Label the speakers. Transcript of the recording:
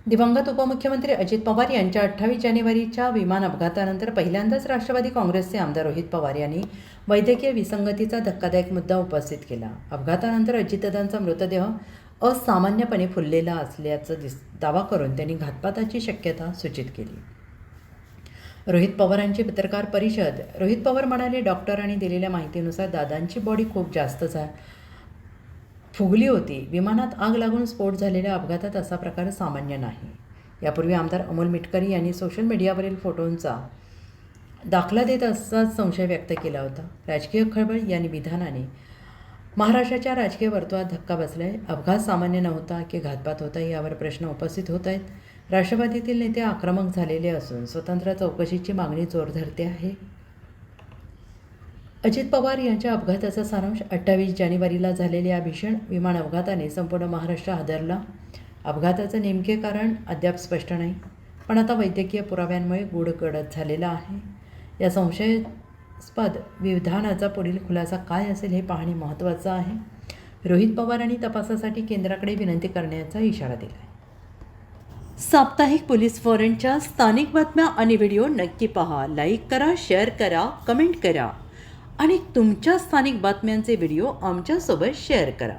Speaker 1: दिवंगत उपमुख्यमंत्री अजित पवार यांच्या 28 जानेवारीच्या विमान अपघातानंतर पहिल्यांदाच राष्ट्रवादी काँग्रेसचे आमदार रोहित पवार यांनी वैद्यकीय विसंगतीचा धक्कादायक मुद्दा उपस्थित केला। अपघातानंतर अजितदादांचा मृतदेह असामान्यपणे फुललेला असल्याचा दावा करून त्यांनी घातपाताची शक्यता सूचित केली। रोहित पवारांची पत्रकार परिषद। रोहित पवार म्हणाले, डॉक्टरांनी दिलेल्या माहितीनुसार दादांची बॉडी खूप जास्त फुगली होती। विमानात आग लागून स्फोट झालेल्या अपघातात असा प्रकार सामान्य नाही। यापूर्वी आमदार अमोल मिटकरी यांनी सोशल मीडियावरील फोटोंचा दाखला देत असाच संशय व्यक्त केला होता। राजकीय खळबळ या विधानाने महाराष्ट्राच्या राजकीय वर्तुळात धक्का बसलाय। अपघात सामान्य नव्हता की घातपात होता यावर प्रश्न उपस्थित होत आहेत। राष्ट्रवादीतील नेते आक्रमक झालेले असून स्वतंत्र चौकशीची मागणी जोर धरते आहे। अजित पवार यांच्या अपघाताचा सारांश। 28 जानेवारीला झालेल्या भीषण विमान अपघाताने संपूर्ण महाराष्ट्र हादरला। अपघाताचं नेमके कारण अद्याप स्पष्ट नाही, पण आता वैद्यकीय पुराव्यांमुळे गूढ गडद झालेला आहे। या संशयास्पद विधानाचा पुढील खुलासा काय असेल हे पाहणे महत्त्वाचं आहे। रोहित पवारांनी तपासासाठी केंद्राकडे विनंती करण्याचा इशारा दिला आहे। साप्ताहिक पोलीस वॉरंटच्या स्थानिक बातम्या आणि व्हिडिओ नक्की पहा, लाईक करा, शेअर करा, कमेंट करा आणि तुमच्या स्थानिक बातम्यांचे व्हिडिओ आमच्यासोबत शेअर करा।